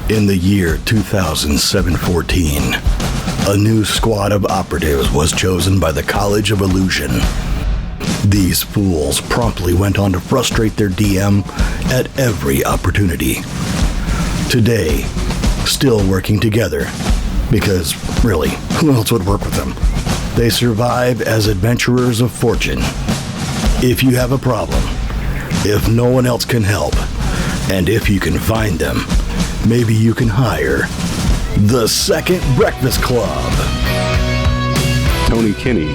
In the year 2014, a new squad of operatives was chosen by the College of Illusion. These fools promptly went on to frustrate their DM at every opportunity. Today, still working together, because really, who else would work with them? They survive as adventurers of fortune. If you have a problem, if no one else can help, and if you can find them, maybe you can hire the Second Breakfast Club. Tony Kinney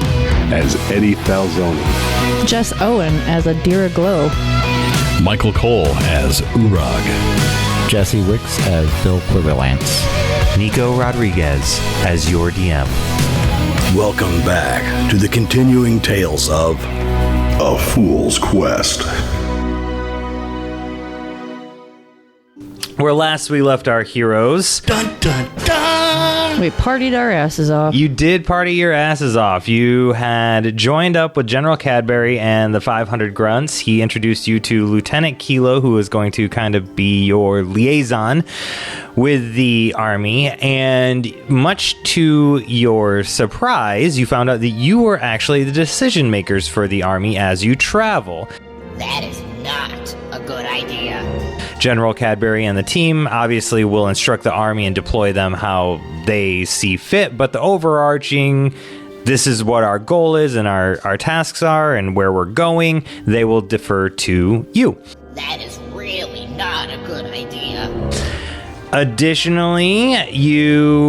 as Eddie Falzone. Jess Owen as Adira Glow. Michael Cole as Uorag. Jesse Wicks as Bill Quiverlance. Nico Rodriguez as your DM. Welcome back to the continuing tales of A Fool's Quest. Where last we left our heroes. Dun dun dun! We partied our asses off. You did party your asses off. You had joined up with General Cadbury and the 500 Grunts. He introduced you to Lieutenant Kilo, who is going to kind of be your liaison with the army. And much to your surprise, you found out that you were actually the decision makers for the army as you travel. That is not a good idea. General Cadbury and the team obviously will instruct the army and deploy them how they see fit, but the overarching, this is what our goal is and our tasks are and where we're going, they will defer to you. That is really not a good idea. Additionally, you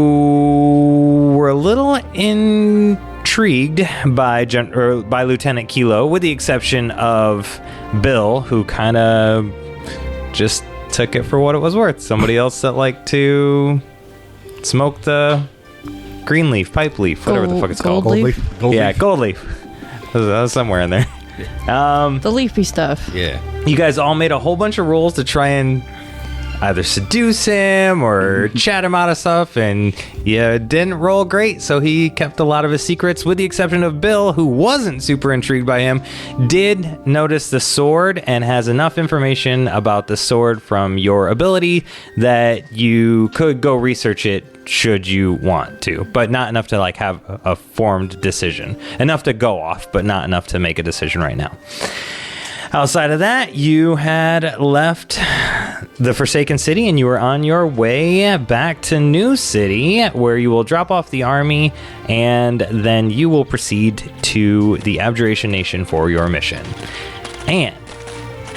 were a little intrigued by Lieutenant Kilo, with the exception of Bill, who kind of just took it for what it was worth. Somebody else that liked to smoke the green leaf, pipe leaf, whatever the fuck it's called. Gold leaf? Gold leaf. That was somewhere in there. The leafy stuff. Yeah. You guys all made a whole bunch of rolls to try and either seduce him or chat him out of stuff, and you didn't roll great, so he kept a lot of his secrets, with the exception of Bill, who wasn't super intrigued by him, did notice the sword and has enough information about the sword from your ability that you could go research it should you want to, but not enough to like have a formed decision. Enough to go off, but not enough to make a decision right now. Outside of that, you had left the Forsaken City and you were on your way back to New City, where you will drop off the army and then you will proceed to the Abjuration Nation for your mission. And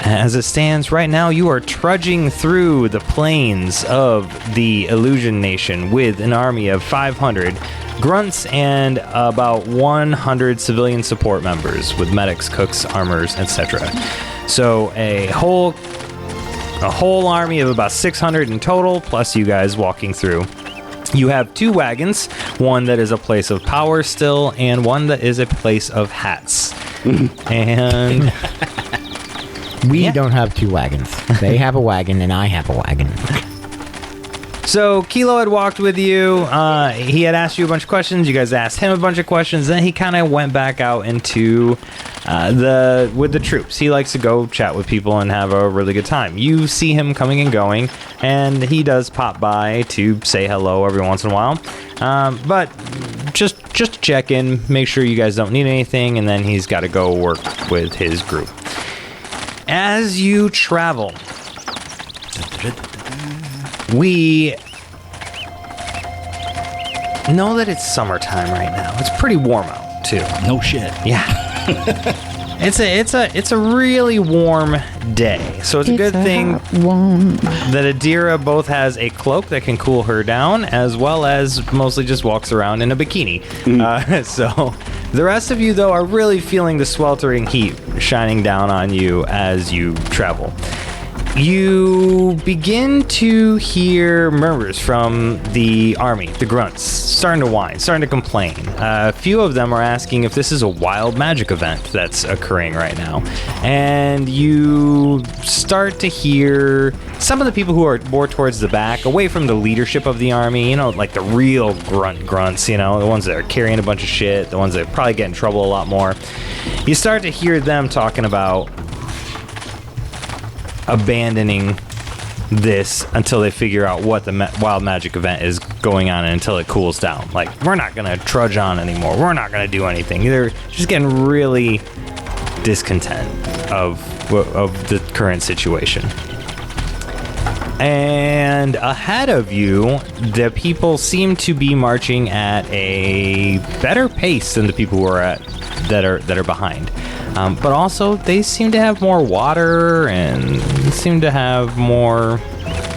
as it stands right now, you are trudging through the plains of the Illusion Nation with an army of 500 grunts and about 100 civilian support members with medics, cooks, armors, etc. So a whole army of about 600 in total, plus you guys walking through. You have 2 wagons, one that is a place of power still, and one that is a place of hats. And We don't have 2 wagons. They have a wagon and I have a wagon. So Kilo had walked with you. He had asked you a bunch of questions. You guys asked him a bunch of questions. Then he kind of went back out into with the troops. He likes to go chat with people and have a really good time. You see him coming and going, and he does pop by to say hello every once in a while. But just check in, make sure you guys don't need anything, and then he's got to go work with his group. As you travel, we know that it's summertime right now. It's pretty warm out too. No shit. Yeah. It's a really warm day. So it's a good thing that Adira both has a cloak that can cool her down, as well as mostly just walks around in a bikini. So the rest of you, though, are really feeling the sweltering heat shining down on you as you travel. You begin to hear murmurs from the army, the grunts, starting to whine, starting to complain. A few of them are asking if this is a wild magic event that's occurring right now. And you start to hear some of the people who are more towards the back, away from the leadership of the army, you know, like the real grunts, you know, the ones that are carrying a bunch of shit, the ones that probably get in trouble a lot more. You start to hear them talking about abandoning this until they figure out what the wild magic event is going on and until it cools down. Like, we're not going to trudge on anymore. We're not going to do anything. They're just getting really discontent of the current situation. And ahead of you, the people seem to be marching at a better pace than the people who are that are behind. But also, they seem to have more water and seem to have more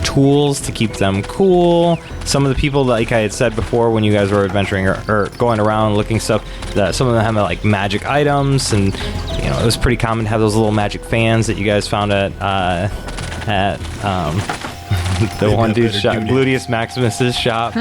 tools to keep them cool. Some of the people, like I had said before, when you guys were adventuring or going around looking stuff, some of them have like magic items, and it was pretty common to have those little magic fans that you guys found at the one dude's shop, Gluteus Maximus's shop.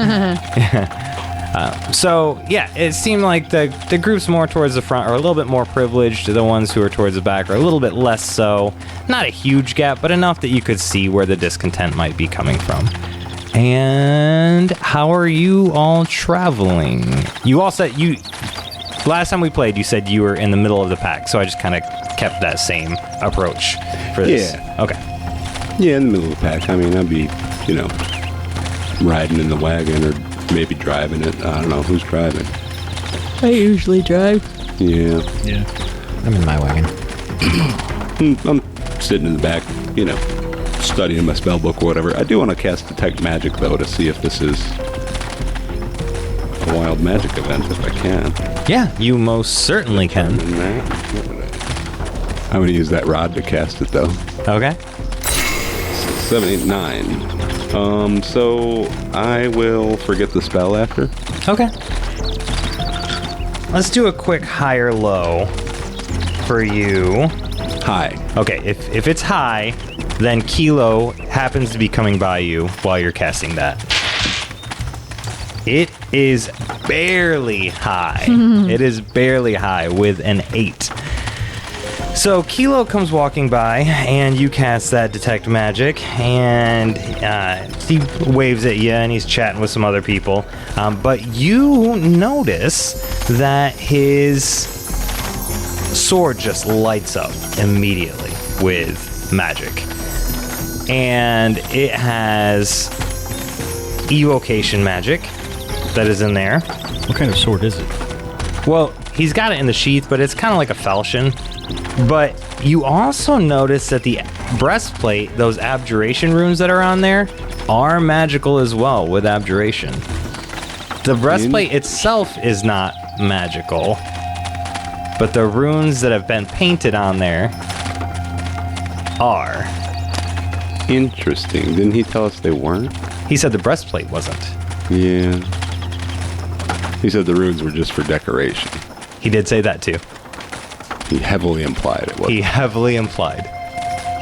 So yeah, it seemed like the groups more towards the front are a little bit more privileged. The ones who are towards the back are a little bit less so. Not a huge gap, but enough that you could see where the discontent might be coming from. And how are you all traveling? You all said last time we played, you said you were in the middle of the pack, so I just kind of kept that same approach for this. Yeah. Okay. Yeah, in the middle of the pack. I mean, I'd be, riding in the wagon or maybe driving it. I don't know who's driving. I usually drive. Yeah. I'm in my wagon. I'm sitting in the back, studying my spell book or whatever. I do want to cast Detect Magic, though, to see if this is a wild magic event, if I can. Yeah, you most certainly can. I'm going to use that rod to cast it, though. Okay. 7, 8, 9. So I will forget the spell after. Okay. Let's do a quick high or low for you. High. Okay, if it's high, then Kilo happens to be coming by you while you're casting that. It is barely high. It is barely high with an 8. So Kilo comes walking by, and you cast that Detect Magic, and he waves at you, and he's chatting with some other people. But you notice that his sword just lights up immediately with magic. And it has evocation magic that is in there. What kind of sword is it? Well, he's got it in the sheath, but it's kind of like a falchion. But you also notice that the breastplate, those abjuration runes that are on there, are magical as well with abjuration. The breastplate itself is not magical, but the runes that have been painted on there are. Interesting. Didn't he tell us they weren't? He said the breastplate wasn't. Yeah. He said the runes were just for decoration. He did say that too. He heavily implied it was. He heavily implied.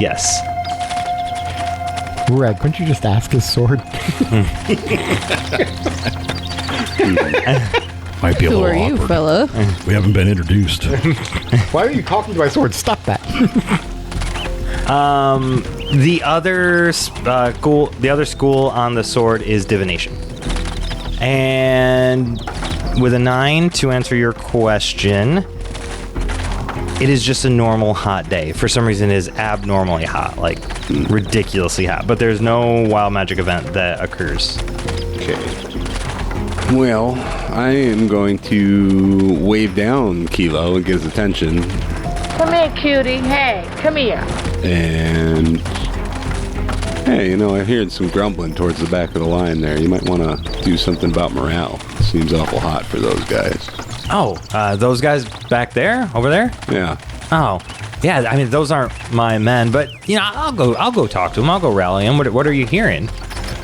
Yes. Uorag, couldn't you just ask his sword? Might be a Who little are you, awkward. fella? We haven't been introduced. Why are you talking to my sword? Stop that. The other school on the sword is divination. And with a 9, to answer your question, it is just a normal hot day. For some reason, it is abnormally hot, like ridiculously hot. But there's no wild magic event that occurs. Okay. Well, I am going to wave down Kilo and get his attention. Come here, cutie. Hey, come here. And hey, I heard some grumbling towards the back of the line there. You might want to do something about morale. It seems awful hot for those guys. Oh, those guys back there, over there? Yeah. Oh, yeah. I mean, those aren't my men, but I'll go talk to them. I'll go rally them. What are you hearing?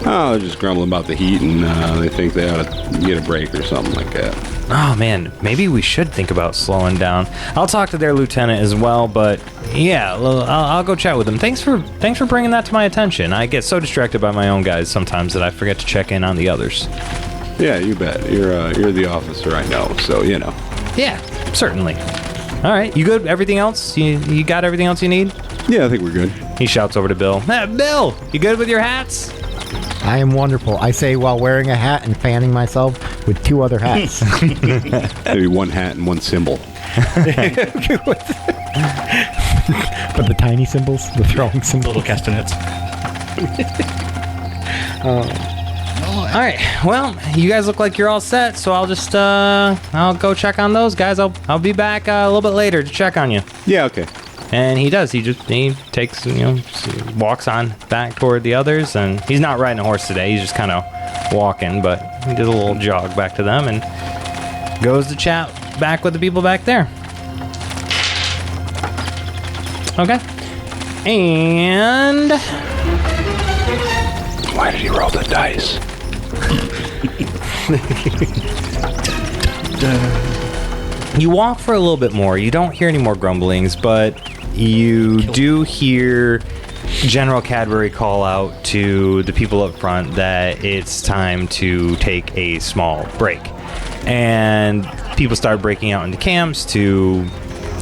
Oh, just grumbling about the heat, and they think they ought to get a break or something like that. Oh man, maybe we should think about slowing down. I'll talk to their lieutenant as well, but yeah, I'll go chat with them. Thanks for bringing that to my attention. I get so distracted by my own guys sometimes that I forget to check in on the others. Yeah, you bet. You're the officer I know, so Yeah, certainly. All right, you good? Everything else? You got everything else you need? Yeah, I think we're good. He shouts over to Bill. Hey, Bill, you good with your hats? I am wonderful. I say while wearing a hat and fanning myself with 2 other hats. Maybe 1 hat and 1 symbol. But the tiny symbols, the throwing symbols. Little castanets. All right. Well, you guys look like you're all set, so I'll just I'll go check on those guys. I'll be back a little bit later to check on you. Yeah, okay. And he does. He takes, walks on back toward the others, and he's not riding a horse today. He's just kind of walking, but he does a little jog back to them and goes to chat back with the people back there. Okay. And Why did he roll the dice? you walk for a little bit more. You don't hear any more grumblings, but you do hear General Cadbury call out to the people up front that it's time to take a small break. And people start breaking out into camps to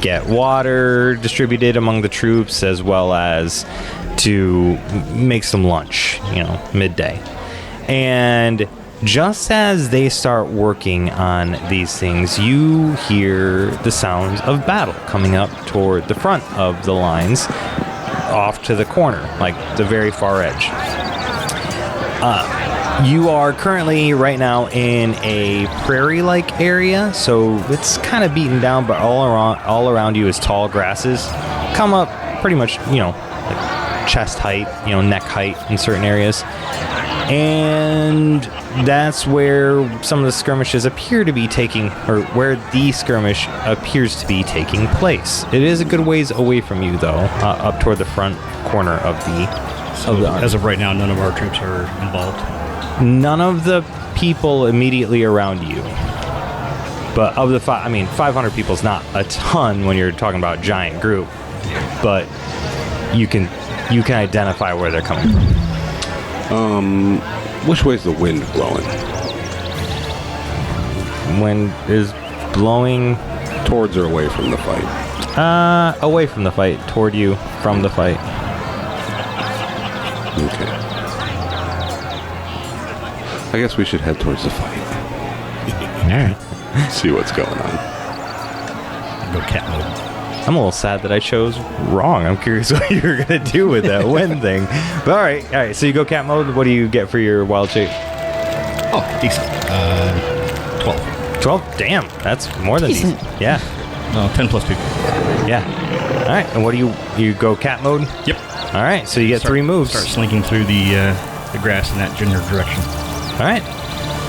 get water distributed among the troops, as well as to make some lunch, midday. And just as they start working on these things, you hear the sounds of battle coming up toward the front of the lines, off to the corner, like the very far edge. You are currently right now in a prairie-like area, so it's kind of beaten down, but all around you is tall grasses. Come up pretty much, like chest height, neck height in certain areas. And that's where some of the skirmishes appear to be taking, or where the skirmish appears to be taking place. It is a good ways away from you, though, up toward the front corner of the As of right now, none of our troops are involved. None of the people immediately around you. But of the 500 people is not a ton when you're talking about a giant group. But you can identify where they're coming from. Which way's the wind blowing? Wind is blowing Towards or away from the fight? away from the fight, toward you from the fight. Okay. I guess we should head towards the fight. All right. See what's going on. Go cat mode. I'm a little sad that I chose wrong. I'm curious what you were going to do with that wind thing. But all right. So you go cat mode. What do you get for your wild shape? Oh, decent. 12. 12? Damn, that's more than decent. Yeah. No, 10 plus people. Yeah. All right. And what do you go cat mode? Yep. All right. So you get 3 moves. Start slinking through the grass in that general direction. All right.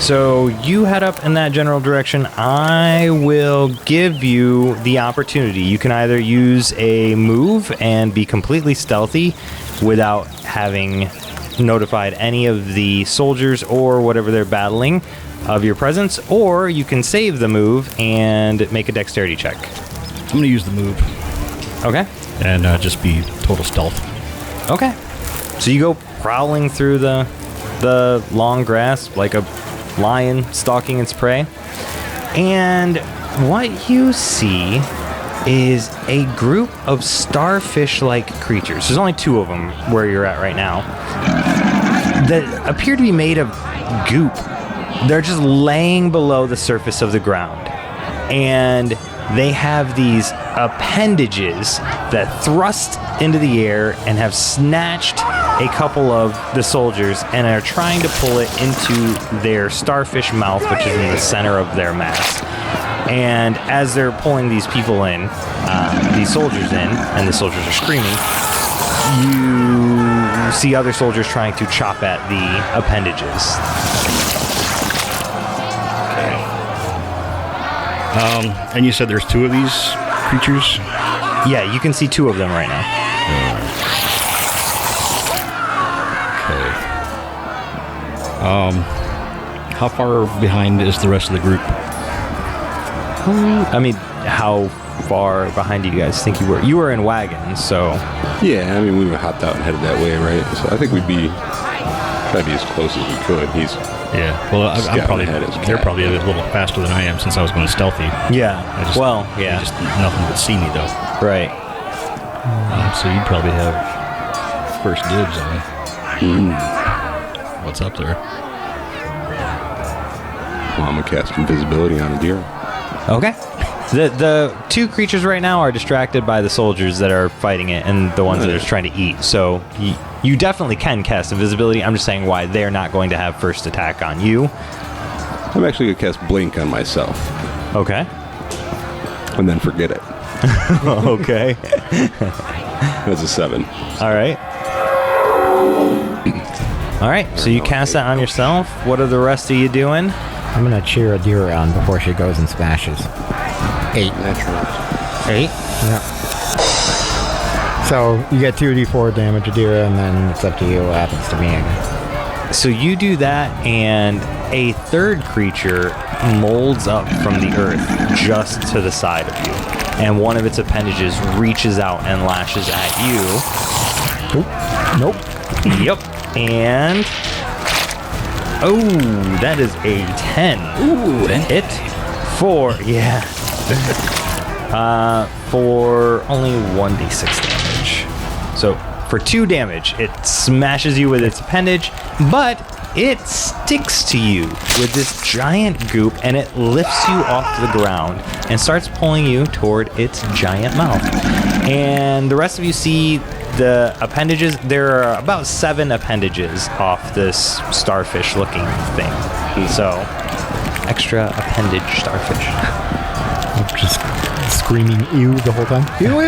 So you head up in that general direction. I will give you the opportunity. You can either use a move and be completely stealthy without having notified any of the soldiers or whatever they're battling of your presence, or you can save the move and make a dexterity check. I'm going to use the move. Okay. And just be total stealth. Okay. So you go prowling through the long grass like a lion stalking its prey. And what you see is a group of starfish-like creatures. There's only 2 of them where you're at right now that appear to be made of goop. They're just laying below the surface of the ground. And they have these appendages that thrust into the air and have snatched a couple of the soldiers and are trying to pull it into their starfish mouth, which is in the center of their mass. And as they're pulling these people in, these soldiers in, and the soldiers are screaming, you see other soldiers trying to chop at the appendages. And you said there's 2 of these creatures? Yeah, you can see 2 of them right now. Okay. How far behind is the rest of the group? I mean, how far behind do you guys think you were? You were in wagons, so... Yeah, I mean, we were hopped out and headed that way, right? So I think we'd try to be as close as we could. Yeah. Well, I'm probably they're probably a little faster than I am since I was going stealthy. Yeah. They just nothing would see me though. Right. So you'd probably have first dibs on what's up there. Well, I'm gonna cast invisibility on Adira. Okay. The 2 creatures right now are distracted by the soldiers that are fighting it and the ones that are trying to eat. So you definitely can cast invisibility. I'm just saying why they're not going to have first attack on you. I'm actually going to cast Blink on myself. Okay. And then forget it. Okay. That's a 7. All right. All right, so you cast that on yourself. What are the rest of you doing? I'm going to cheer Adira on before she goes and smashes. 8. Natural. 8? Yeah. So you get 2d4 damage, Adira, and then it's up to you what happens to me again. So you do that, and a third creature molds up from the earth just to the side of you. And one of its appendages reaches out and lashes at you. Nope. Yep. And... oh, that is a 10. Ooh, and Hit for... yeah. For only 1d6 damage. So, for 2 damage, it smashes you with its appendage, but it sticks to you with this giant goop, and it lifts you off the ground and starts pulling you toward its giant mouth. And the rest of you see the appendages. There are about 7 appendages off this starfish-looking thing. So, extra appendage starfish. Just screaming ew the whole time. Ew.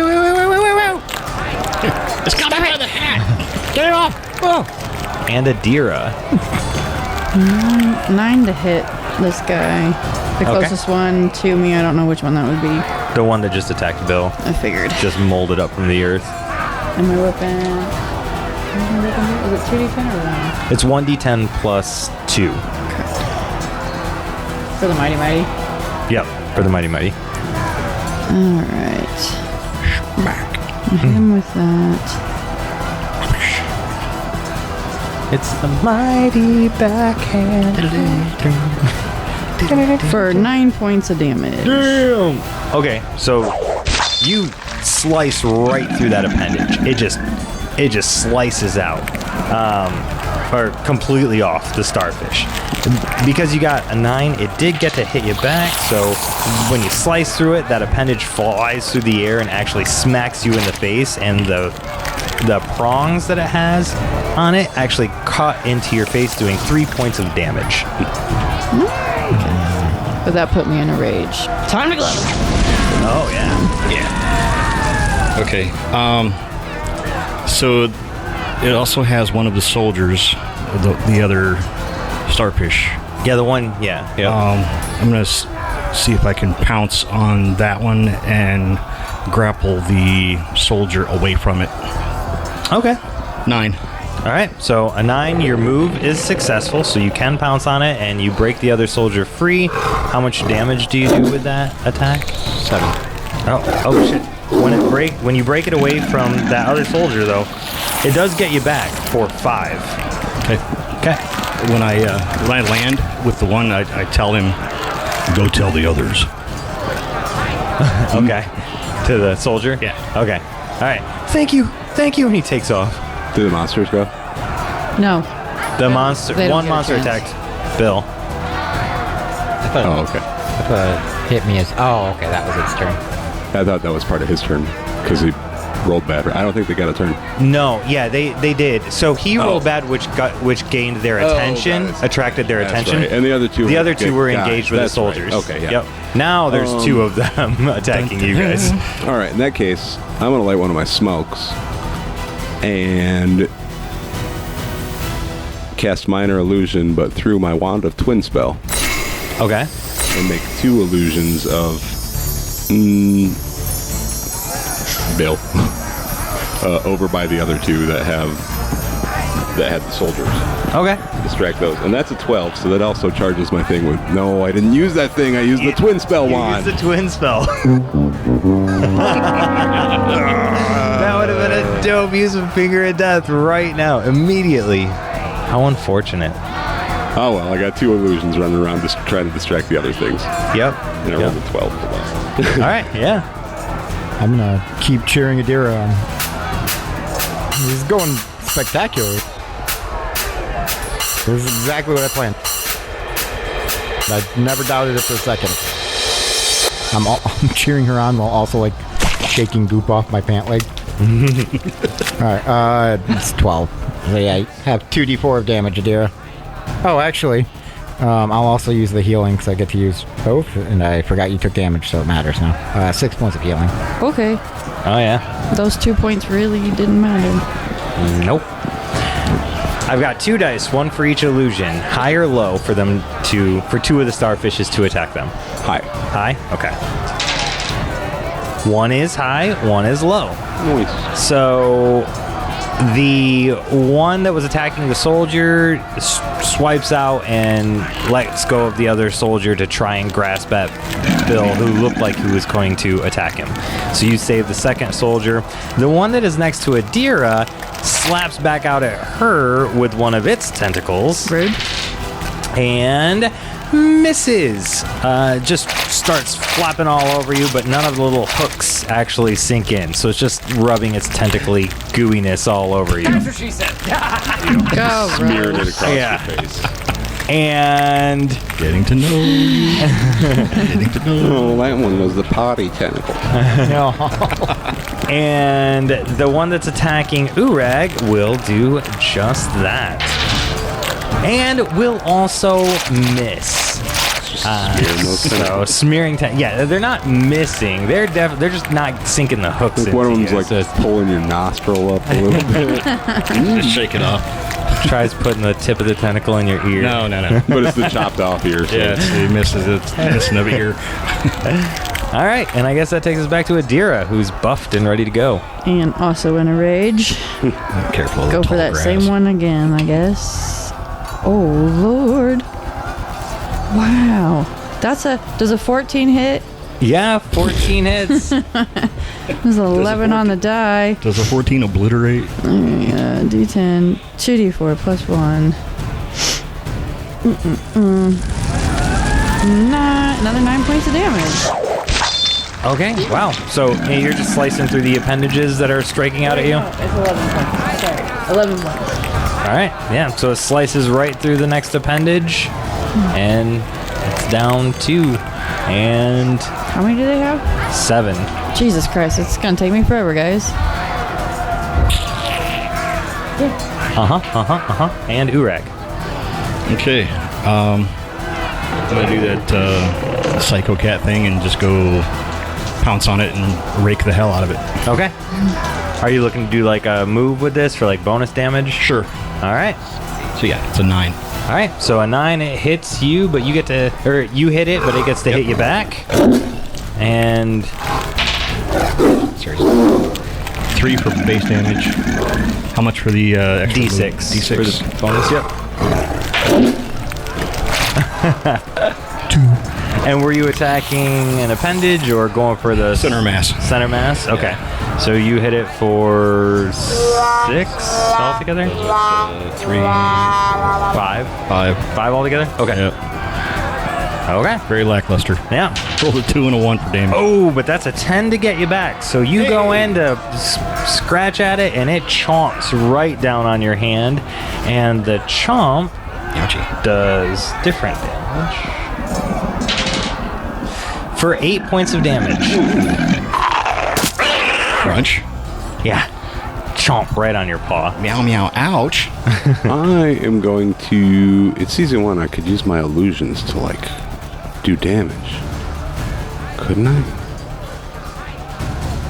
it's coming out of the hat. Get it off! Oh. And Adira. 9 to hit this guy. The closest one to me, I don't know which one that would be. The one that just attacked Bill. I figured. Just molded up from the earth. And my weapon... is it 2d10 or 1? It's 1d10 plus 2. For the Mighty Mighty? Yep, for the Mighty Mighty. Alright. Hit him with that. It's the mighty backhand. For 9 points of damage. Damn! Okay, so you slice right through that appendage. It just slices out. Or completely off the starfish. Because you got a 9, it did get to hit you back, so when you slice through it, that appendage flies through the air and actually smacks you in the face, and the prongs that it has on it actually cut into your face, doing 3 points of damage. But that put me in a rage. Time to glow. Oh, yeah. Okay. So it also has one of the soldiers, the other starfish. Yeah, the one, yeah. I'm going to see if I can pounce on that one and grapple the soldier away from it. Okay. 9. All right, so a 9, your move is successful, so you can pounce on it, and you break the other soldier free. How much damage do you do with that attack? 7. Oh shit. When you break it away from that other soldier, though, it does get you back for 5. Okay. When I land with the one, I tell him, go tell the others. Okay. To the soldier? Yeah. Okay. All right. Thank you. And he takes off. Do the monsters go? No. The monster. They don't One get a monster chance. attacked Bill. Oh, okay. I thought hit me as... oh, okay, that was its turn. I thought that was part of his turn because he rolled bad. I don't think they got a turn. No, yeah, they did. So he rolled bad, which gained their attention, attracted their attention. Right. And the other two were engaged with the soldiers. Right. Okay, yeah. Yep. Now there's 2 of them attacking you guys. All right, in that case, I'm going to light one of my smokes and cast Minor Illusion, but through my Wand of Twin Spell. Okay. And make 2 illusions of Bill over by the other 2 that had the soldiers. Okay. Distract those. And that's a 12, so that also charges my thing with, no, I didn't use that thing. I used the Twin Spell wand. Use the Twin Spell. That would have been a dope use of Finger of Death right now, immediately. How unfortunate. Oh, well, I got 2 illusions running around just trying to distract the other things. Yep. And I rolled a 12 for that. All right, yeah. I'm going to keep cheering Adira on. This is going spectacular. This is exactly what I planned. I never doubted it for a second. I'm cheering her on while also like shaking goop off my pant leg. Alright, it's 12. So yeah, I have 2d4 of damage, Adira. Oh, actually, I'll also use the healing because I get to use both, and I forgot you took damage, so it matters now. 6 points of healing. Okay. Oh, yeah. Those 2 points really didn't matter. Nope. I've got 2 dice, one for each illusion, high or low, for 2 of the starfishes to attack them. Hi. High? Okay. One is high, one is low. Nice. So the one that was attacking the soldier swipes out and lets go of the other soldier to try and grasp at Bill, who looked like he was going to attack him. So you save the second soldier. The one that is next to Adira slaps back out at her with one of its tentacles. Rude. And misses. Just starts flapping all over you, but none of the little hooks actually sink in. So it's just rubbing its tentacly gooiness all over you. That's what she said. Go, Smeared it Rose. across Yeah. your face. And Getting to know you. Getting to know you. Oh, that one was the potty tentacle. and the one that's attacking Uorag will do just that. And will also miss. So smearing, yeah, they're not missing. They're just not sinking the hooks. Like one of them's you. like So it's- pulling your nostril up a little bit, Just shake it off. tries putting the tip of the tentacle in your ear. No. but it's the chopped off ear. So Yeah, he misses it. Missing of ear. All right, and I guess that takes us back to Adira, who's buffed and ready to go. And also in a rage. Careful. of the Go for tall that grass. same one again, I guess. Oh, Lord. Wow. Does a 14 hit? Yeah, 14 hits. There's 11 on the die. Does a 14 obliterate? Yeah, D10, 2d4 plus 1. Another 9 points of damage. Okay, wow. So hey, you're just slicing through the appendages that are striking out at you? It's 11 points. Sorry. 11 points. All right, yeah. So it slices right through the next appendage, and it's down 2 and How many do they have? 7. Jesus Christ, it's gonna take me forever, guys. And Uorag. Okay. I'm gonna do that psycho cat thing and just go pounce on it and rake the hell out of it. Okay. Are you looking to do like a move with this for like bonus damage? Sure. All right. So yeah, it's a 9. All right. So a 9, it hits you, but you get to, or you hit it, but it gets to hit you back. And Sorry. 3 for base damage. How much for the extra D6. D6 For the bonus, yep. 2. And were you attacking an appendage or going for the Center mass. Center mass? Okay. So you hit it for 6 altogether? 3. 5. 5. 5 altogether? Okay. Yep. Okay. Very lackluster. Yeah. Rolled a 2 and a 1 for damage. Oh, but that's a 10 to get you back. So you go in to scratch at it, and it chomps right down on your hand. And the chomp Ouchie. does different damage. For 8 points of damage. Crunch. Yeah. Chomp right on your paw. Meow meow. Ouch. I am going to. It's season 1. I could use my illusions to like do damage. Couldn't I?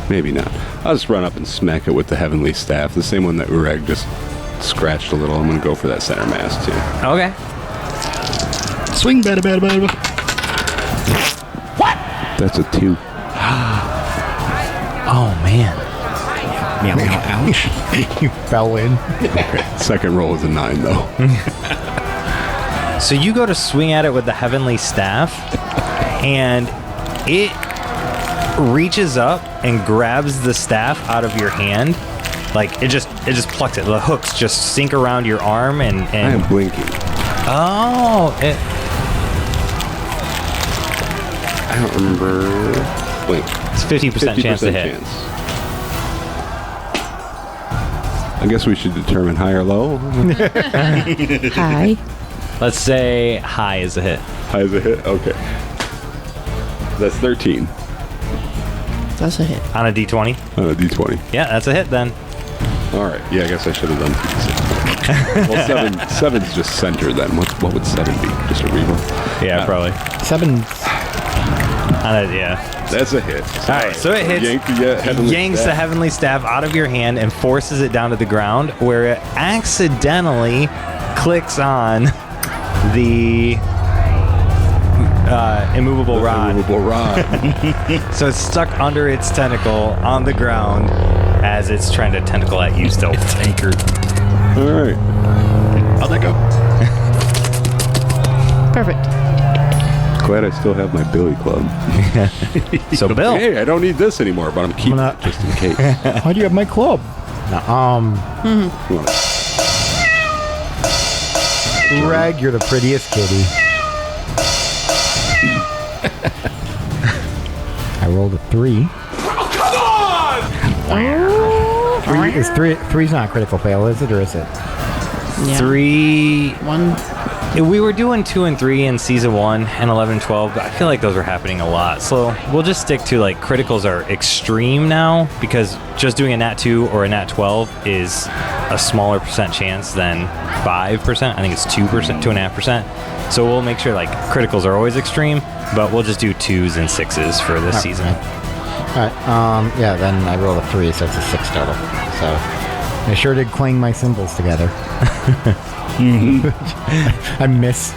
Maybe not. I'll just run up and smack it with the heavenly staff, the same one that Uorag just scratched a little. I'm gonna go for that center mass too. Okay. Swing, bada bada bada. That's a 2. Oh, man. Meow meow. Ouch. You fell in. Okay. Second roll is a 9 though. So you go to swing at it with the heavenly staff, and it reaches up and grabs the staff out of your hand. Like, it just plucks it. The hooks just sink around your arm and I am blinking. Oh, I don't remember. Blink. it's 50% chance to hit. chance. I guess we should determine high or low. Hi. Let's say high is a hit. High is a hit? Okay. That's 13. That's a hit. On a D20? On a D20. Yeah, that's a hit then. All right. Yeah, I guess I should have done 2d6. Well, seven's just center then. What would 7 be? Just a reroll? Yeah, probably. 7. Yeah. That's a hit. All right, so it hits. Yanks the heavenly staff out of your hand and forces it down to the ground, where it accidentally clicks on the immovable rod. So it's stuck under its tentacle on the ground as it's trying to tentacle at you still. It's anchored. All right. How'd that go? Perfect. Glad I still have my billy club. So Bill. Hey, I don't need this anymore, but I'm keeping it just in case. How do you have my club? No, Uorag, you're the prettiest kitty. I rolled a 3. Three's not a critical fail, is it, or is it? Yeah. 3. 1. We were doing 2 and 3 in season 1 and 11, 12. But I feel like those are happening a lot. So we'll just stick to like criticals are extreme now, because just doing a nat 2 or a nat 12 is a smaller percent chance than 5%. I think it's 2%, 2.5%. So we'll make sure like criticals are always extreme, but we'll just do 2s and 6s for this season. Alright, yeah, then I rolled a 3, so it's a 6 total. So I sure did clang my cymbals together. I miss.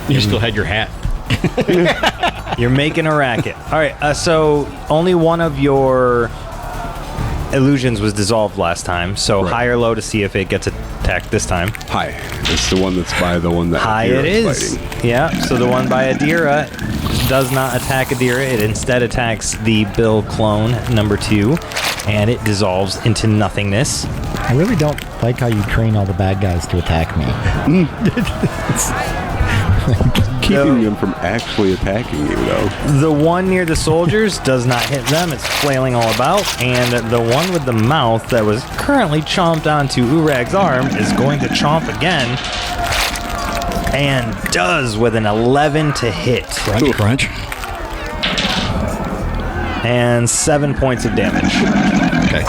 You still had your hat. You're making a racket. All right, so only one of your illusions was dissolved last time. So high or low to see if it gets attacked this time. High. It's the one that's by the one that high Adira it is. Fighting. Yeah, so the one by Adira does not attack Adira. It instead attacks the Bill clone number 2, and it dissolves into nothingness. I really don't like how you train all the bad guys to attack me. Keeping them from actually attacking you, though. The one near the soldiers does not hit them. It's flailing all about. And the one with the mouth that was currently chomped onto Uorag's arm is going to chomp again. And does with an 11 to hit. Crunch, crunch. And 7 points of damage. Okay.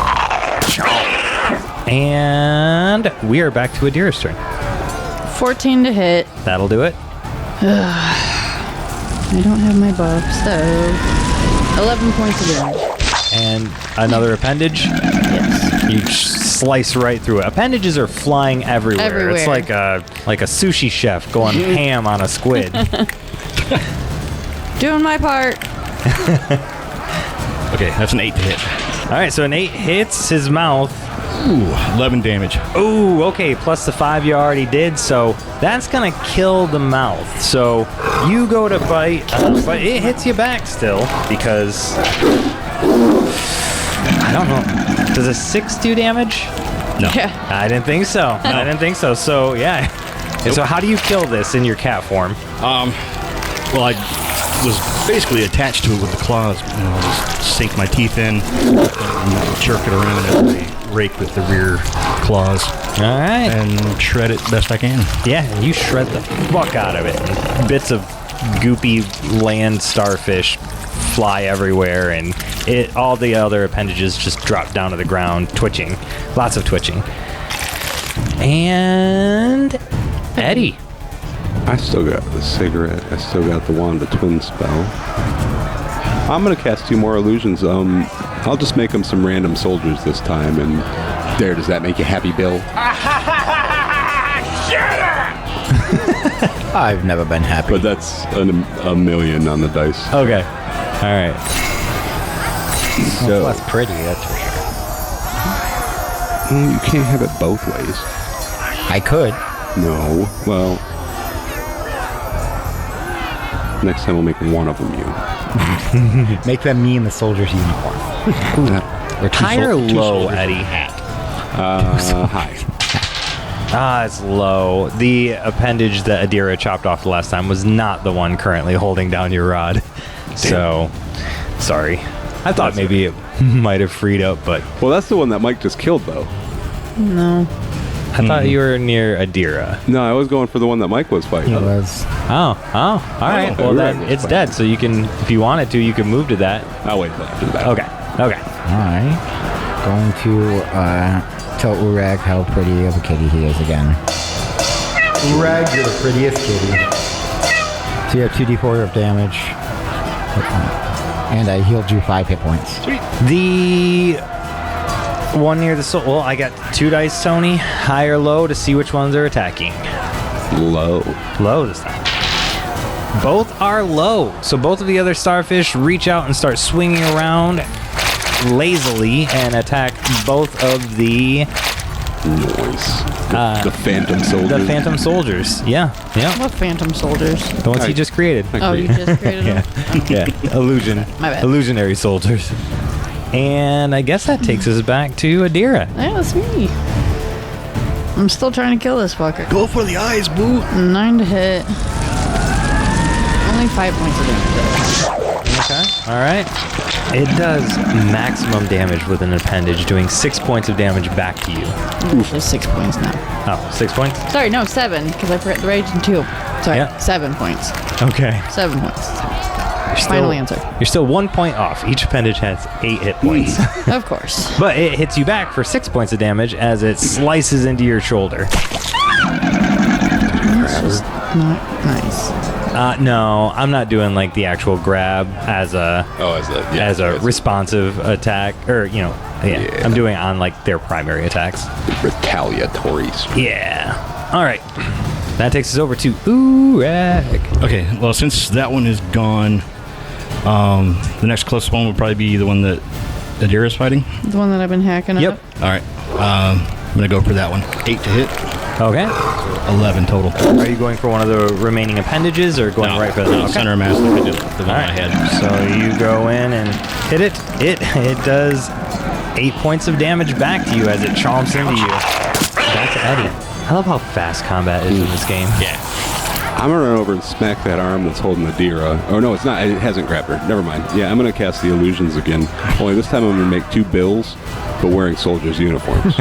And we are back to Adira's turn. 14 to hit. That'll do it. I don't have my buff, so 11 points of damage. And another appendage. Yes. You slice right through it. Appendages are flying everywhere. It's like a sushi chef going ham on a squid. Doing my part. Okay, that's an 8 to hit. All right, so an 8 hits his mouth. Ooh, 11 damage. Ooh, okay, plus the 5 you already did, so that's gonna kill the mouth. So you go to bite, but it hits you back still, because I don't know. Does a 6 do damage? No. Yeah. I didn't think so. I didn't think so. So yeah. Nope. So how do you kill this in your cat form? Well, I was basically attached to it with the claws. You know, I'll just sink my teeth in and jerk it around as I rake with the rear claws. All right. And shred it best I can. Yeah, and you shred the fuck out of it. And bits of goopy land starfish fly everywhere, and all the other appendages just drop down to the ground, twitching. Lots of twitching. And Eddie. I still got the cigarette. I still got the wand of twin spell. I'm going to cast 2 more illusions. I'll just make them some random soldiers this time. And there, does that make you happy, Bill? I've never been happy. But that's a million on the dice. Okay. All right. So, it's less pretty, that's for sure. You can't have it both ways. I could. No. Well, next time we'll make one of them you. Make them me in the soldier's uniform. Or high or low, Eddie? High. It's low. The appendage that Adira chopped off the last time was not the one currently holding down your rod. So, sorry. I thought maybe it might have freed up, but... Well, that's the one that Mike just killed, though. No. I thought you were near Adira. No, I was going for the one that Mike was fighting. It was. Oh, all right. Well, then it's dead. So you can, if you wanted to, you can move to that. I'll wait till after the battle. Okay. All right. Going to tell Uorag how pretty of a kitty he is again. Uorag, you're the prettiest kitty. So you have 2d4 of damage. And I healed you 5 hit points. Sweet. The one near the soul. Well, I got 2 dice, Tony. High or low to see which ones are attacking. Low. Low this time. Both are low. So both of the other starfish reach out and start swinging around lazily and attack both of the Noise. The Phantom Soldiers. The Phantom Soldiers. Yeah. What Phantom Soldiers? The ones he just created. Oh, you just created them? Yeah. Illusion. My bad. Illusionary soldiers. And I guess that takes us back to Adira. Yeah, that's me. I'm still trying to kill this fucker. Go for the eyes, boo. 9 to hit. Only 5 points of damage. Okay. All right. It does maximum damage with an appendage, doing 6 points of damage back to you. Actually, 6 points now. Oh, 6 points? Sorry, no, 7, because I forgot the rage in 2. Sorry, Yeah. 7 points. Okay. 7 points. You're Final answer. You're still 1 point off. Each appendage has 8 hit points. Of course. But it hits you back for 6 points of damage as it slices into your shoulder. That's just not nice. No, I'm not doing like the actual grab as a responsive attack, or I'm doing it on like their primary attacks. Retaliatories. Yeah. All right. That takes us over to Uorag. Okay, well, since that one is gone, the next closest one would probably be the one that Adira's fighting. The one that I've been hacking Yep. up? All right. I'm going to go for that one. 8 to hit. Okay. 11 total. Are you going for one of the remaining appendages or going right for the center mass? Like I did the one I had. So you go in and hit it. It does 8 points of damage back to you as it chomps into you. Back to Eddie. I love how fast combat is in this game. Yeah. I'm going to run over and smack that arm that's holding Adira. Oh, no, it's not. It hasn't grabbed her. Never mind. Yeah, I'm going to cast the illusions again. Only this time I'm going to make 2 bills, but wearing soldiers' uniforms.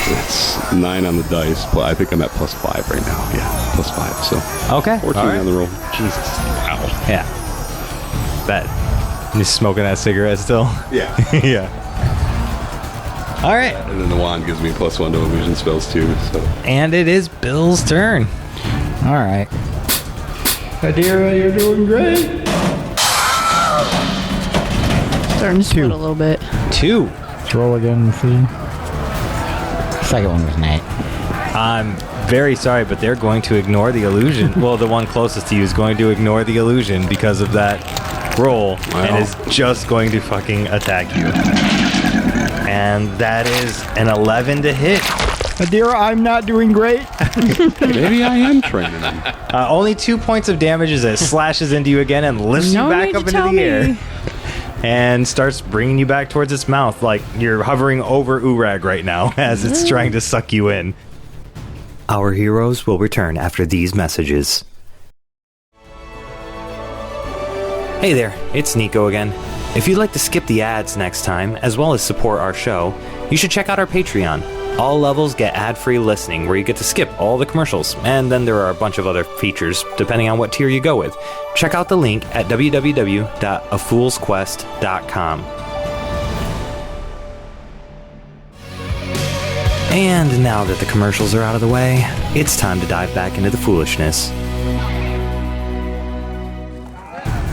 It's 9 on the dice, but I think I'm at +5 right now. Yeah, +5. So Okay. 14 All right. on the roll. Jesus. Wow. Yeah. That. You smoking that cigarette still? Yeah. Yeah. All right. And then the wand gives me +1 to illusion spells too. So. And it is Bill's turn. All right. Adira, you're doing great. Starting to sweat a little bit. 2. Let's roll again and see. Second one was an 8. I'm very sorry, but they're going to ignore the illusion. Well, the one closest to you is going to ignore the illusion because of that roll and is just going to fucking attack you. And that is an 11 to hit. Adira, I'm not doing great. Maybe I am training them. Only 2 points of damage as it slashes into you again and lifts you back up into the air. And starts bringing you back towards its mouth like you're hovering over Uorag right now as it's trying to suck you in. Our heroes will return after these messages. Hey there, it's Nico again. If you'd like to skip the ads next time, as well as support our show, you should check out our Patreon. All levels get ad-free listening, where you get to skip all the commercials, and then there are a bunch of other features, depending on what tier you go with. Check out the link at www.afoolsquest.com. And now that the commercials are out of the way, it's time to dive back into the foolishness.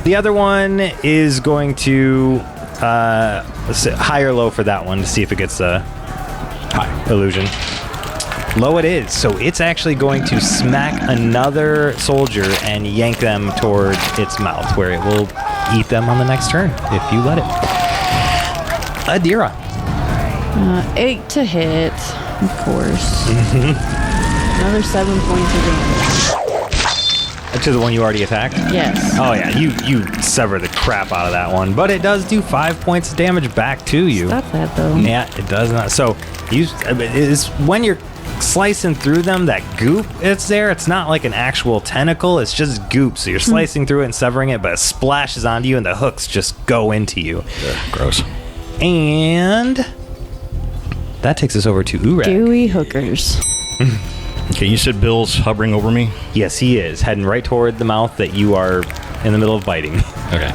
The other one is going to let's see, high or low for that one to see if it gets a high illusion. Low it is, so it's actually going to smack another soldier and yank them toward its mouth, where it will eat them on the next turn if you let it. Adira. 8 to hit, of course. Another 7 points of damage. To the one you already attacked? Yes. Oh yeah, you sever the crap out of that one, but it does do 5 points of damage back to you. Stop that though. Yeah, it does not. So it's when you're slicing through them, that goop it's there. It's not like an actual tentacle. It's just goop. So you're slicing through it and severing it, but it splashes onto you, and the hooks just go into you. Gross. And that takes us over to Uorag. Gooey hookers. Okay, you said Bill's hovering over me? Yes, he is heading right toward the mouth that you are in the middle of biting. Okay.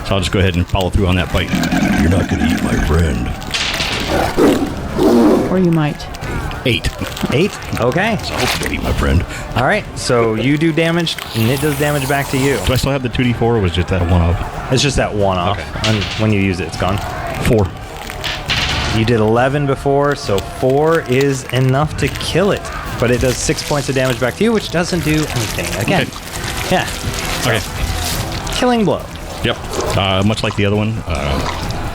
So I'll just go ahead and follow through on that bite. You're not going to eat my friend. Or you might. 8. 8? Okay. So I hope you don't eat my friend. All right. So you do damage, and it does damage back to you. Do I still have the 2d4 or was just that a one-off? It's just that one off. Okay. And when you use it, it's gone. 4. You did 11 before, so 4 is enough to kill it. But it does 6 points of damage back to you, which doesn't do anything. Again. Okay. Yeah. Okay. Killing blow. Yep. Much like the other one,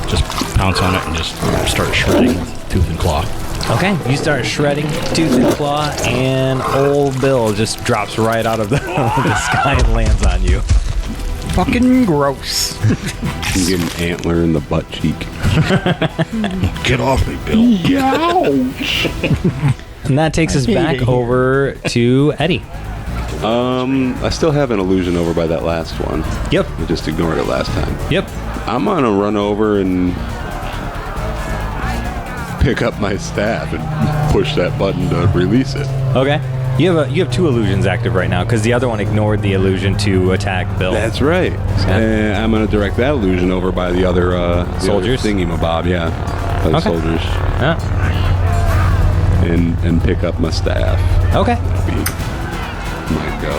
just pounce on it and just start shredding with tooth and claw. Okay, you start shredding tooth and claw, and old Bill just drops right out of the, the sky and lands on you. Fucking gross. You get an antler in the butt cheek. Get off me, Bill. And that takes us back over to Eddie. I still have an illusion over by that last one. Yep. I just ignored it last time. Yep. I'm gonna run over and pick up my staff and push that button to release it. Okay. You have 2 illusions active right now because the other one ignored the illusion to attack Bill. That's right. And I'm gonna direct that illusion over by the other Soldiers? thingy-mabob, yeah. By the soldiers. Yeah. And pick up my staff. Okay. Be my go.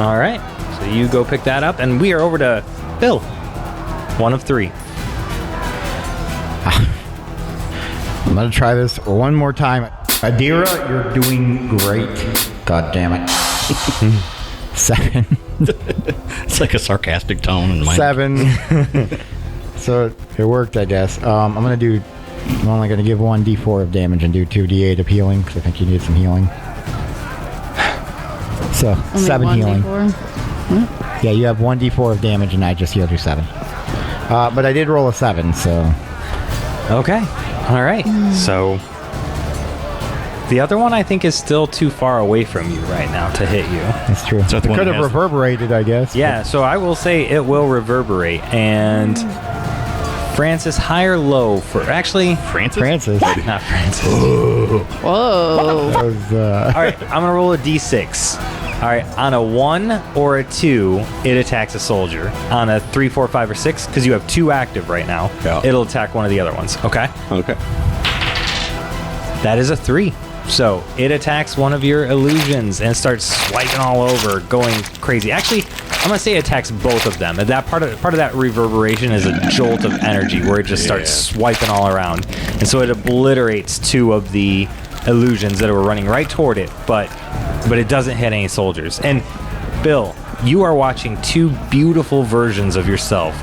All right. So you go pick that up, and we are over to Bill. 1 of 3. I'm gonna try this one more time. Adira, you're doing great. God damn it. 7. It's like a sarcastic tone in my 7. So it worked, I guess. I'm only gonna give 1d4 of damage and do 2d8 of healing because I think you need some healing. So Only 7 healing. 1d4. Yeah, you have 1d4 of damage and I just healed you 7. But I did roll a 7, so Okay. All right. So the other one I think is still too far away from you right now to hit you. that's true. that the It one could that have has- reverberated, I guess. Yeah, so I will say it will reverberate. And Francis, high or low for actually Francis? Francis. not Francis. Whoa. That was, All right, I'm gonna roll a d6. All right, on a 1 or a 2, it attacks a soldier. On a 3, 4, 5, or 6, because you have 2 active right now, Yeah. it'll attack one of the other ones. Okay, Okay. that is a 3. So it attacks one of your illusions and starts swiping all over, going crazy. Actually, I'm gonna say it attacks both of them. And that part of that reverberation is a jolt of energy where it just starts swiping all around, and so it obliterates 2 of the illusions that were running right toward it, but it doesn't hit any soldiers. And Bill, you are watching 2 beautiful versions of yourself,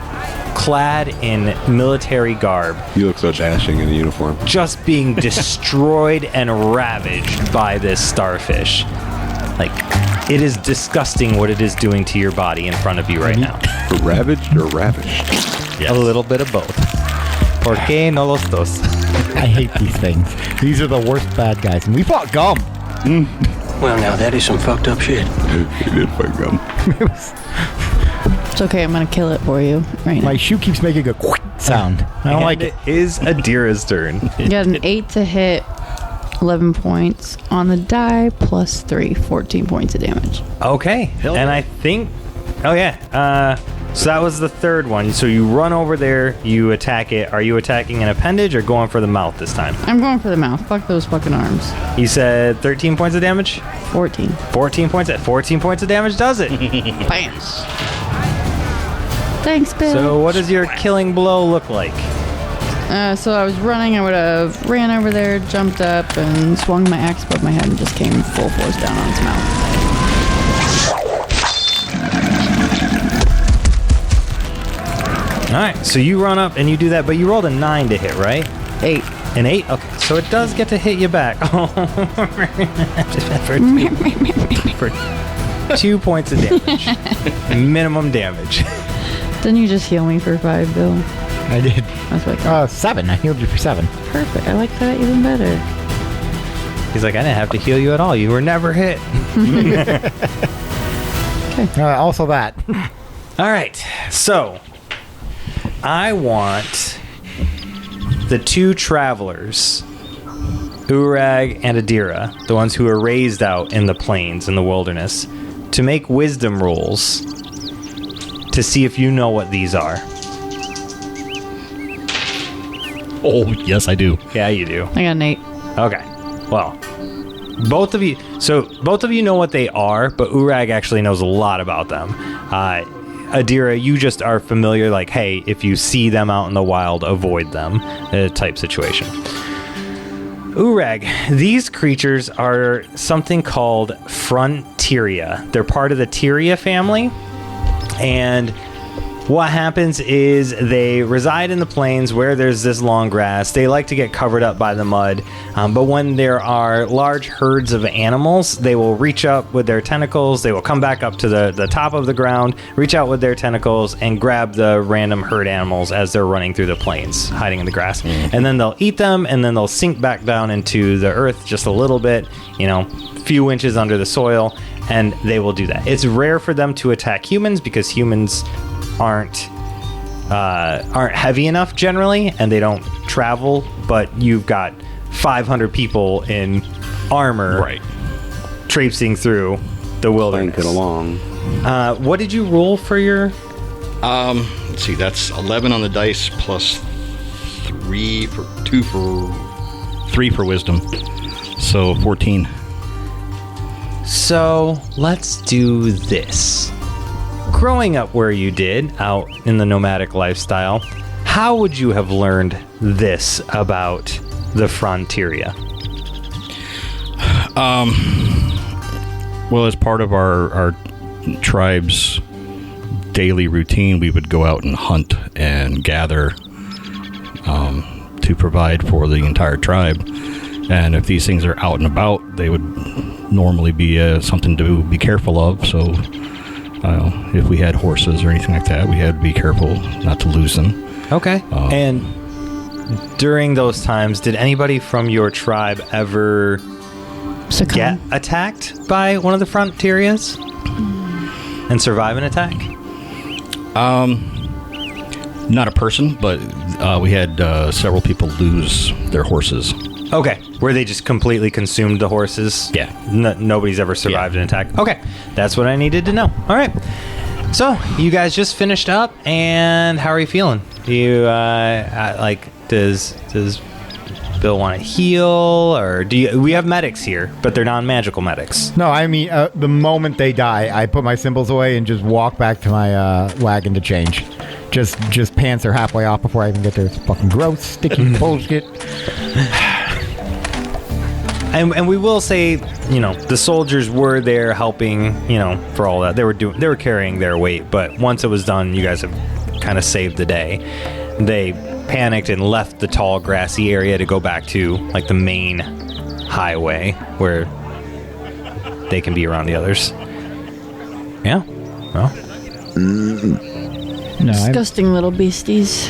clad in military garb, You look so dashing in a uniform. just being destroyed and ravaged by this starfish. Like, it is disgusting what it is doing to your body in front of you right now. Ravaged or ravished? A little bit of both. ¿Por qué no los dos? I hate these things. These are the worst bad guys. And we fought Gum. Well, now that is some fucked up shit. You did fight gum. It's okay, I'm gonna kill it for you right now. My shoe keeps making a sound. I don't like it. It is Adira's turn. You got an 8 to hit, 11 points on the die, plus 3, 14 points of damage. Okay. And I think... Oh, yeah. So that was the third one. So you run over there, you attack it. Are you attacking an appendage or going for the mouth this time? I'm going for the mouth. Fuck those fucking arms. You said 13 points of damage? 14. 14 points. 14 points of damage does it. Bam. Thanks, Bill. So what does your killing blow look like? So I was running. I would have ran over there, jumped up, and swung my axe above my head and just came full force down on its mouth. All right, so you run up and you do that, but you rolled a 9 to hit, right? 8. An 8? Okay, so it does get to hit you back. for 2 points of damage. Minimum damage. Didn't you just heal me for 5, Bill? I did. That's what I thought. 7. I healed you for 7. Perfect. I like that even better. He's like, I didn't have to heal you at all. You were never hit. Also that. All right, so I want the 2 travelers Uorag, and Adira, the ones who are raised out in the plains, in the wilderness, to make wisdom rolls to see if you know what these are. Oh, yes, I do. Yeah, you do. I got an 8. Okay. Well, both of you know what they are, but Uorag actually knows a lot about them. Adira, you just are familiar, like, hey, if you see them out in the wild, avoid them, type situation. Uorag, these creatures are something called Frontiria. They're part of the Tyria family, and what happens is they reside in the plains where there's this long grass. They like to get covered up by the mud, but when there are large herds of animals, they will reach up with their tentacles. They will come back up to the top of the ground, reach out with their tentacles, and grab the random herd animals as they're running through the plains, hiding in the grass. And then they'll eat them, and then they'll sink back down into the earth just a little bit, few inches under the soil, and they will do that. It's rare for them to attack humans because humans aren't heavy enough generally, and they don't travel, but you've got 500 people in armor traipsing through the wilderness. Get along. What did you roll for your... Let's see, that's 11 on the dice plus 3 for wisdom. So 14. So let's do this. Growing up where you did, out in the nomadic lifestyle, how would you have learned this about the Frontiria? Well, as part of our tribe's daily routine, we would go out and hunt and gather to provide for the entire tribe. And if these things are out and about, they would normally be something to be careful of. So if we had horses or anything like that, we had to be careful not to lose them. Okay. And during those times, did anybody from your tribe ever get attacked by one of the Fronterias and survive an attack? Not a person, but we had several people lose their horses. Okay, where they just completely consumed the horses? Yeah. Nobody's ever survived an attack? Okay, that's what I needed to know. All right. So, you guys just finished up, and how are you feeling? Do you, does Bill want to heal, or we have medics here, but they're non-magical medics. No, I mean, the moment they die, I put my symbols away and just walk back to my wagon to change. Just pants are halfway off before I even get there. It's fucking gross, sticky bullshit. And we will say, the soldiers were there helping, for all that. They were carrying their weight, but once it was done, you guys have kind of saved the day. They panicked and left the tall grassy area to go back to the main highway where they can be around the others. Yeah. Well. No, Disgusting little beasties.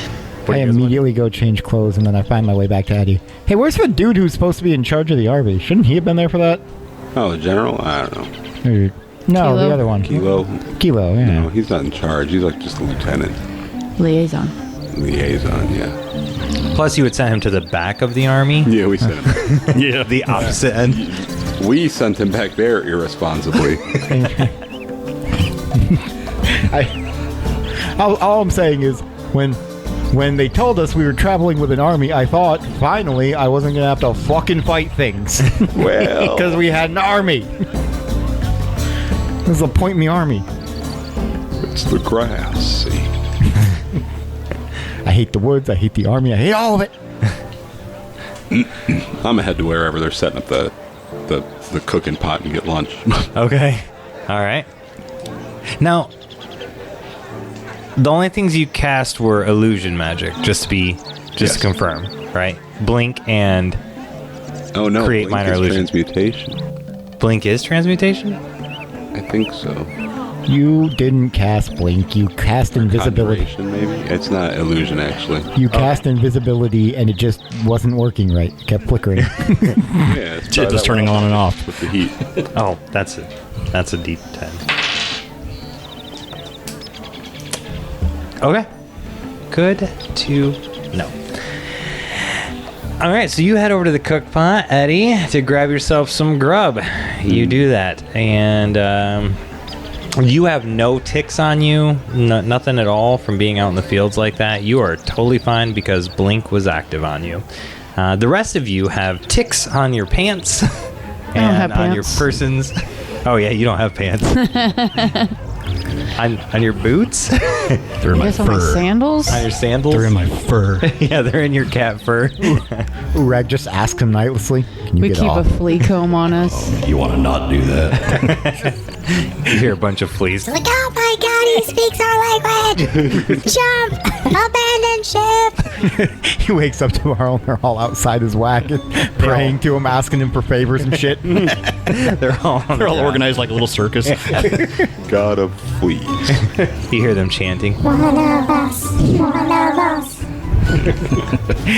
I immediately go change clothes, and then I find my way back to Eddie. Hey, where's the dude who's supposed to be in charge of the RV? Shouldn't he have been there for that? Oh, the general? I don't know. No, Kilo? the other one. Kilo, yeah. No, he's not in charge. He's just a lieutenant. Liaison, yeah. Plus, you would send him to the back of the army. Yeah, we sent him. Yeah, the opposite end. We sent him back there irresponsibly. All I'm saying is, when they told us we were traveling with an army, I thought, finally, I wasn't going to have to fucking fight things. Well. Because we had an army. There's a point in the army. It's the grass, see. I hate the woods, I hate the army, I hate all of it. I'm gonna head to wherever they're setting up the cooking pot and get lunch. Okay. All right. Now, the only things you cast were illusion magic, just to confirm, right? Blink and create Blink minor is illusion. Transmutation. Blink is transmutation? I think so. You didn't cast Blink, you cast invisibility. Conjuration, maybe? It's not illusion, actually. You cast invisibility and it just wasn't working right. It kept flickering. Yeah, It's just turning on and off. with the heat. Oh, that's it. That's a D10. Okay. Good to know. All right, so you head over to the cook pot, Eddie, to grab yourself some grub. You do that, and you have no ticks on you, nothing at all from being out in the fields like that. You are totally fine because Blink was active on you. The rest of you have ticks on your pants and on your persons. Oh yeah, you don't have pants. on your boots? They're in my fur. On my sandals? On your sandals? They're in my fur. Yeah, they're in your cat fur. Uorag just asked him nightlessly. We keep a flea comb on us. Oh, you want to not do that? You hear a bunch of fleas. Like, oh my god, he speaks our language! Jump! Abandon ship! He wakes up tomorrow and they're all outside his wagon, praying to him, asking him for favors and shit. They're all organized like a little circus. God of fleas. You hear them chanting. One of us! One of us!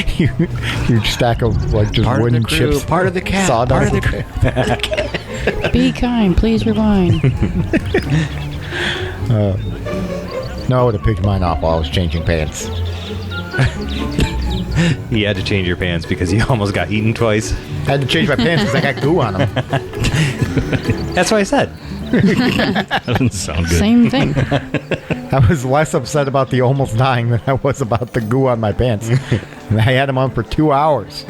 Huge stack of like just Part wooden of the crew, chips. part of the cat, Sawdust. part of the Be kind, please rewind. No, I would have picked mine off while I was changing pants. You had to change your pants because you almost got eaten twice. I had to change my pants because I got goo on them. That's what I said. That doesn't sound good. Same thing. I was less upset about the almost dying than I was about the goo on my pants. And I had them on for 2 hours.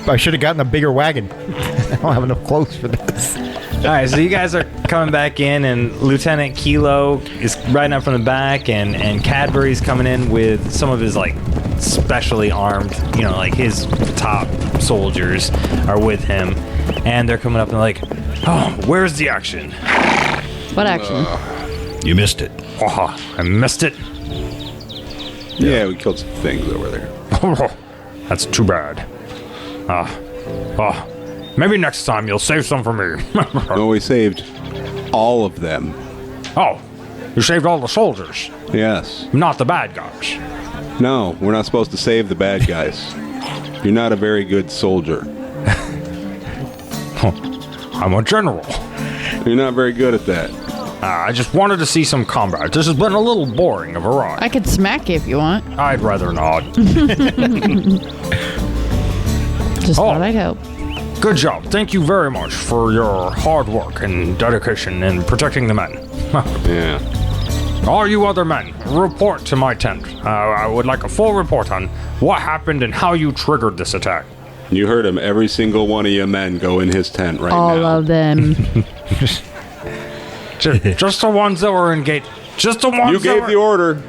I should have gotten a bigger wagon. I don't have enough clothes for this. All right, so you guys are coming back in, and Lieutenant Kilo is riding up from the back, and Cadbury's coming in with some of his, like, specially armed, you know, like his top soldiers are with him, and they're coming up and like, oh, where's the action? What action? You missed it. Oh, I missed it. Yeah, we killed some things over there. That's too bad. Maybe next time you'll save some for me. No, we saved all of them. Oh, you saved all the soldiers, Yes. not the bad guys. No, we're not supposed to save the bad guys. You're not a very good soldier. I'm a general. You're not very good at that. I just wanted to see some combat. This has been a little boring of a ride. I could smack you if you want. I'd rather not. Just thought I'd help. Good job. Thank you very much for your hard work and dedication in protecting the men. Yeah. All you other men, report to my tent. I would like a full report on what happened and how you triggered this attack. You heard him. Every single one of you men go in his tent right All now. of them. Just the ones that were in gate. Just the ones You gave the order.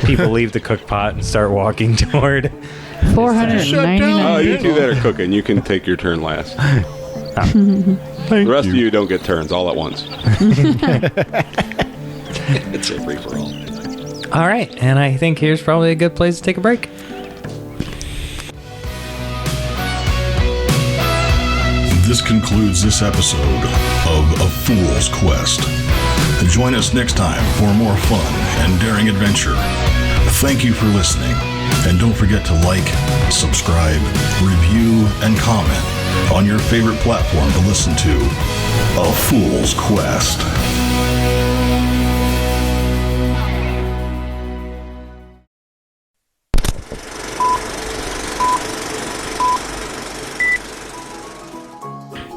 People leave the cook pot and start walking toward. 499. Oh, you two that are cooking, you can take your turn last. The rest of you don't get turns all at once. It's a free for all. All right, and I think here's probably a good place to take a break. This concludes this episode of A Fool's Quest. Join us next time for more fun and daring adventure. Thank you for listening, and don't forget to like, subscribe, review, and comment on your favorite platform to listen to A Fool's Quest.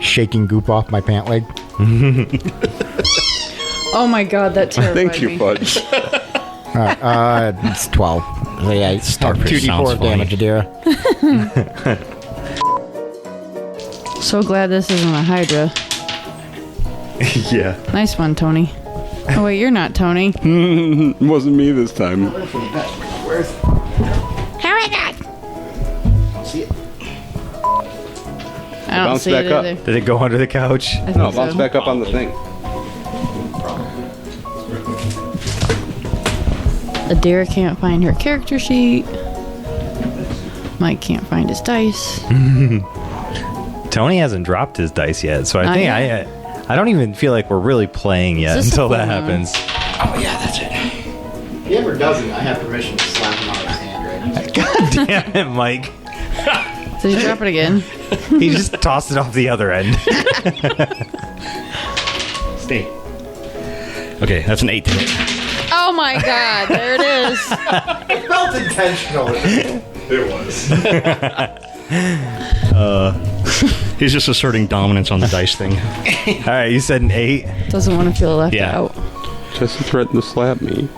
Shaking goop off my pant leg. Oh my god, that terrified Thank you, me. Fudge. It's 12. So yeah, I start Starfish 2d4 sounds of damage, Adira. So glad this isn't a Hydra. Yeah. Nice one, Tony. Oh wait, you're not Tony. It wasn't me this time. Hurry up! I don't Bounce see back it up. either. Did it go under the couch? I think No, so. bounce back up on the thing. Adira can't find her character sheet. Mike can't find his dice. Tony hasn't dropped his dice yet, so I Not think yet. I don't even feel like we're really playing yet Is this until a that full moon? happens. Oh, yeah, that's it. If he ever doesn't, I have permission to slap him out of his hand right now. God damn it, Mike. Did you drop it again? He just tossed it off the other end. Stay. Okay, that's an 8 to hit. Oh my god, there it is. It felt intentional. It was. He's just asserting dominance on the dice thing. All right, you said an 8. Doesn't want to feel left Yeah. out. Jesse threatened to slap me.